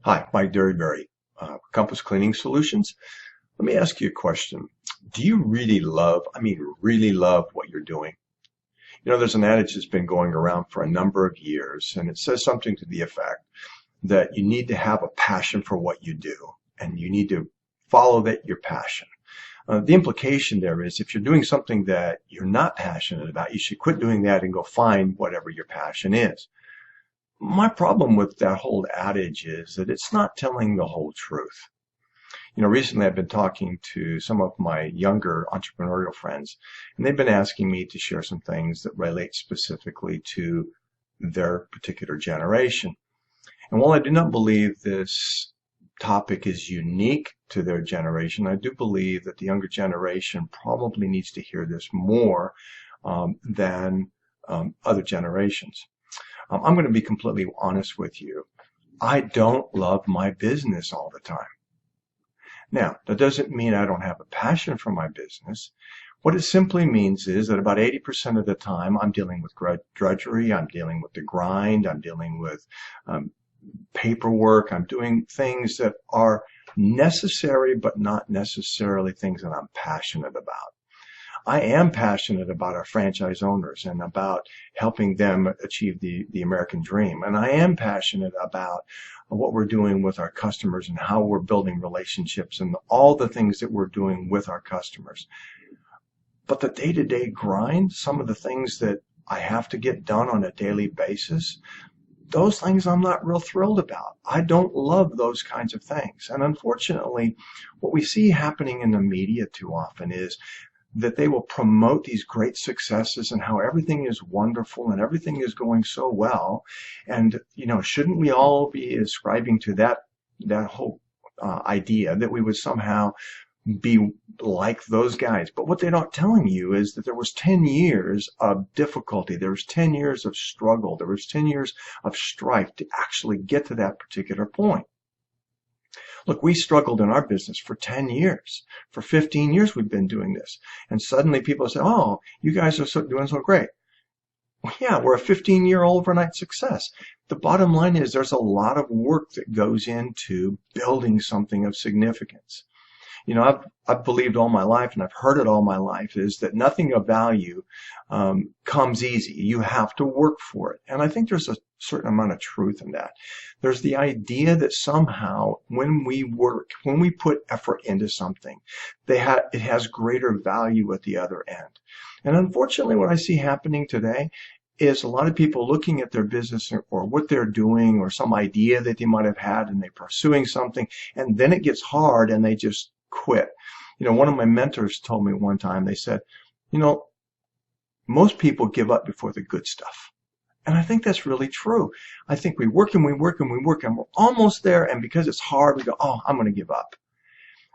Hi, Mike Derryberry, Compass Cleaning Solutions. Let me ask you a question. Do you really love, really love what you're doing? You know, there's an adage that's been going around for a number of years, and it says something to the effect that you need to have a passion for what you do, and you need to follow your passion. The implication there is if you're doing something that you're not passionate about, you should quit doing that and go find whatever your passion is. My problem with that whole adage is that it's not telling the whole truth. You know, recently I've been talking to some of my younger entrepreneurial friends, and they've been asking me to share some things that relate specifically to their particular generation. And while I do not believe this topic is unique to their generation, I do believe that the younger generation probably needs to hear this more than other generations. I'm going to be completely honest with you. I don't love my business all the time. Now, that doesn't mean I don't have a passion for my business. What it simply means is that about 80% of the time I'm dealing with drudgery, I'm dealing with the grind, I'm dealing with paperwork, I'm doing things that are necessary but not necessarily things that I'm passionate about. I am passionate about our franchise owners and about helping them achieve the American dream. And I am passionate about what we're doing with our customers and how we're building relationships and all the things that we're doing with our customers. But the day-to-day grind, some of the things that I have to get done on a daily basis, those things I'm not real thrilled about. I don't love those kinds of things. And unfortunately, what we see happening in the media too often is that they will promote these great successes and how everything is wonderful and everything is going so well. And, you know, shouldn't we all be ascribing to that whole idea that we would somehow be like those guys? But what they're not telling you is that there was 10 years of difficulty. There was 10 years of struggle. There was 10 years of strife to actually get to that particular point. Look, we struggled in our business for 10 years. For 15 years we've been doing this. And suddenly people say, oh, you guys are doing so great. Well, yeah, we're a 15-year overnight success. The bottom line is there's a lot of work that goes into building something of significance. You know, I've believed all my life, and I've heard it all my life, is that nothing of value comes easy. You have to work for it. And I think there's a certain amount of truth in that. There's the idea that somehow when we work, when we put effort into something, it has greater value at the other end. And unfortunately, what I see happening today is a lot of people looking at their business or what they're doing or some idea that they might have had, and they're pursuing something, and then it gets hard and they just quit. You know, one of my mentors told me one time, they said, you know, most people give up before the good stuff. And I think that's really true. I think we work and we work and we work and we're almost there, and because it's hard, we go, oh, I'm going to give up.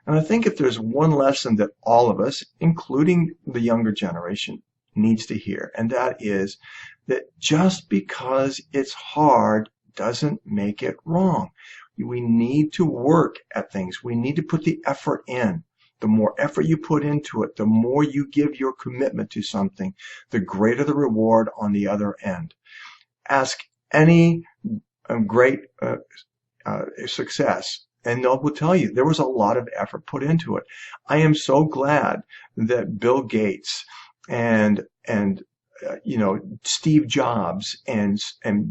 And I think if there's one lesson that all of us, including the younger generation, needs to hear, and that is that just because it's hard doesn't make it wrong. We need to work at things. We need to put the effort in. The more effort you put into it, the more you give your commitment to something, the greater the reward on the other end. Ask any great success, and they will tell you there was a lot of effort put into it. I am so glad that Bill Gates and you know, Steve Jobs and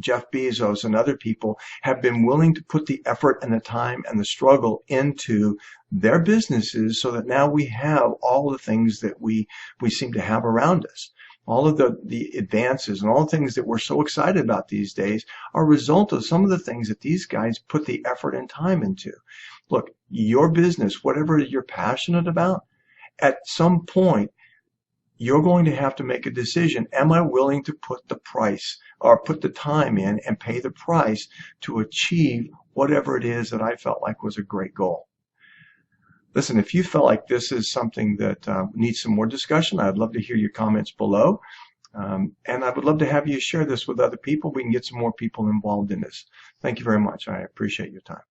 Jeff Bezos and other people have been willing to put the effort and the time and the struggle into their businesses so that now we have all the things that we seem to have around us. All of the advances and all the things that we're so excited about these days are a result of some of the things that these guys put the effort and time into. Look, your business, whatever you're passionate about, at some point, you're going to have to make a decision. Am I willing to put the price or put the time in and pay the price to achieve whatever it is that I felt like was a great goal? Listen, if you felt like this is something that needs some more discussion, I'd love to hear your comments below. And I would love to have you share this with other people. We can get some more people involved in this. Thank you very much. I appreciate your time.